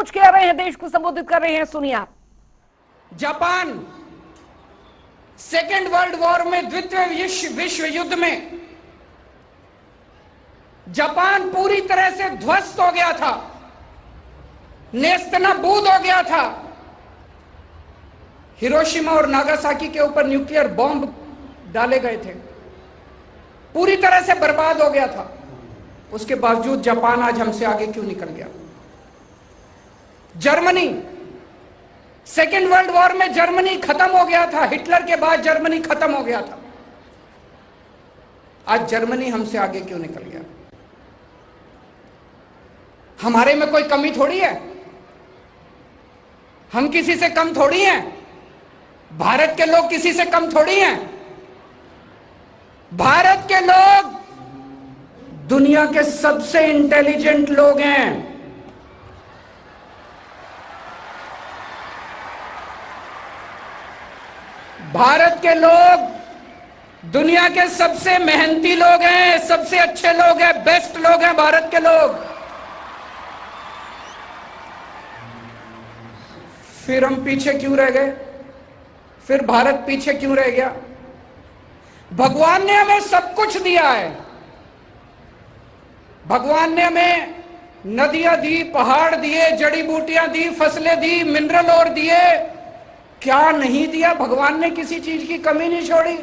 कुछ कह रहे हैं, देश को संबोधित कर रहे हैं, सुनिए आप। जापान सेकेंड वर्ल्ड वॉर में, द्वितीय विश्व युद्ध में जापान पूरी तरह से ध्वस्त हो गया था, नेस्तनाबूद हो गया था। हिरोशिमा और नागासाकी के ऊपर न्यूक्लियर बॉम्ब डाले गए थे, पूरी तरह से बर्बाद हो गया था। उसके बावजूद जापान आज हमसे आगे क्यों निकल गया? जर्मनी, सेकेंड वर्ल्ड वॉर में जर्मनी खत्म हो गया था, हिटलर के बाद जर्मनी खत्म हो गया था। आज जर्मनी हमसे आगे क्यों निकल गया? हमारे में कोई कमी थोड़ी है, हम किसी से कम थोड़ी हैं, भारत के लोग किसी से कम थोड़ी हैं। भारत के लोग दुनिया के सबसे इंटेलिजेंट लोग हैं। भारत के लोग दुनिया के सबसे मेहनती लोग हैं, सबसे अच्छे लोग हैं, बेस्ट लोग हैं भारत के लोग। फिर हम पीछे क्यों रह गए? फिर भारत पीछे क्यों रह गया? भगवान ने हमें सब कुछ दिया है। भगवान ने हमें नदियां दी, पहाड़ दिए, जड़ी बूटियां दी, फसलें दी, मिनरल और दिए। क्या नहीं दिया? भगवान ने किसी चीज की कमी नहीं छोड़ी।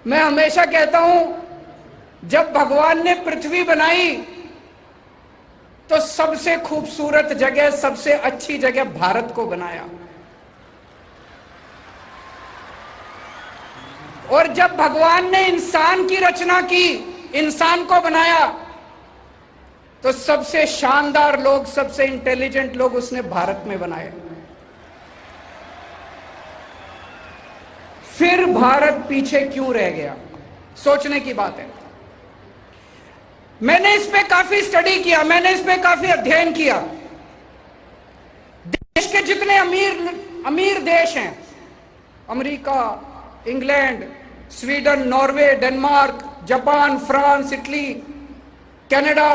मैं हमेशा कहता हूं, जब भगवान ने पृथ्वी बनाई तो सबसे खूबसूरत जगह, सबसे अच्छी जगह भारत को बनाया। और जब भगवान ने इंसान की रचना की, इंसान को बनाया, तो सबसे शानदार लोग, सबसे इंटेलिजेंट लोग उसने भारत में बनाए। फिर भारत पीछे क्यों रह गया? सोचने की बात है। मैंने इस पे काफी स्टडी किया, मैंने इस पे काफी अध्ययन किया। देश के जितने अमीर देश हैं, America, England, Sweden, Norway, Denmark, Japan, France, Italy, Canada,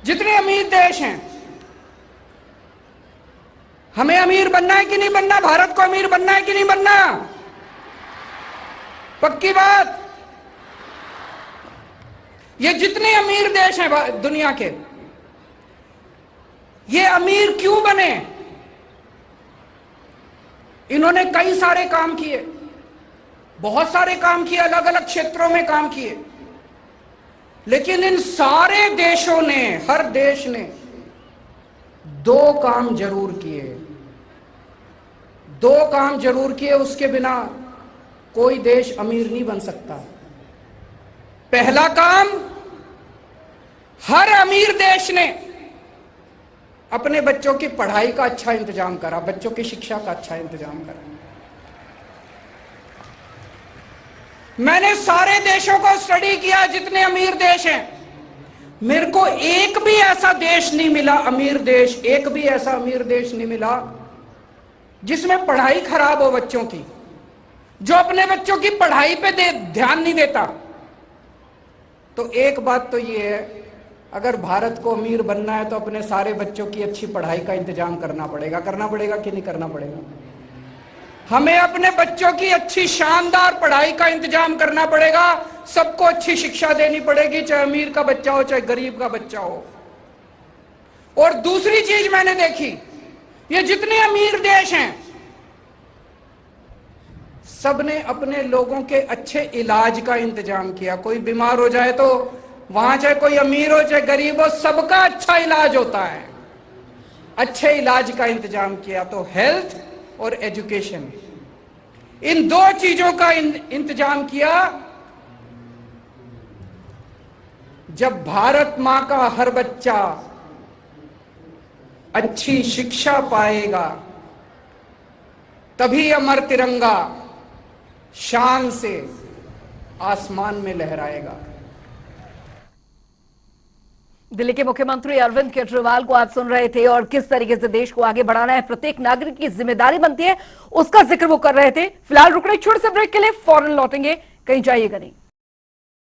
जितने अमीर देश हैं, हमें अमीर बनना है कि नहीं बनना? भारत को अमीर बनना है कि नहीं बनना? पक्की बात। ये जितने अमीर देश हैं दुनिया के, ये अमीर क्यों बने? इन्होंने कई सारे काम किए, बहुत सारे काम किए, अलग अलग क्षेत्रों में काम किए। लेकिन इन सारे देशों ने, हर देश ने दो काम जरूर किए, दो काम जरूर किए, उसके बिना कोई देश अमीर नहीं बन सकता। पहला काम, हर अमीर देश ने अपने बच्चों की पढ़ाई का अच्छा इंतजाम करा, बच्चों की शिक्षा का अच्छा इंतजाम करा। मैंने सारे देशों को स्टडी किया, जितने अमीर देश हैं। मेरे को एक भी ऐसा देश नहीं मिला, अमीर देश, एक भी ऐसा अमीर देश नहीं मिला जिसमें पढ़ाई खराब हो बच्चों की, जो अपने बच्चों की पढ़ाई पे ध्यान नहीं देता। तो एक बात तो ये है, अगर भारत को अमीर बनना है तो अपने सारे बच्चों की अच्छी पढ़ाई का इंतजाम करना पड़ेगा। करना पड़ेगा कि नहीं करना पड़ेगा? हमें अपने बच्चों की अच्छी शानदार पढ़ाई का इंतजाम करना पड़ेगा। सबको अच्छी शिक्षा देनी पड़ेगी, चाहे अमीर का बच्चा हो चाहे गरीब का बच्चा हो। और दूसरी चीज मैंने देखी, ये जितने अमीर देश हैं, सबने अपने लोगों के अच्छे इलाज का इंतजाम किया। कोई बीमार हो जाए तो वहां चाहे कोई अमीर हो चाहे गरीब हो, सबका अच्छा इलाज होता है। अच्छे इलाज का इंतजाम किया। तो हेल्थ और एजुकेशन, इन दो चीजों का इंतजाम किया। जब भारत मां का हर बच्चा अच्छी शिक्षा पाएगा, तभी अमर तिरंगा शान से आसमान में लहराएगा। दिल्ली के मुख्यमंत्री अरविंद केजरीवाल को आप सुन रहे थे, और किस तरीके से देश को आगे बढ़ाना है प्रत्येक नागरिक की जिम्मेदारी बनती है, उसका जिक्र वो कर रहे थे। फिलहाल रुक रहे छोटे से ब्रेक के लिए, फौरन लौटेंगे, कहीं जाइएगा नहीं।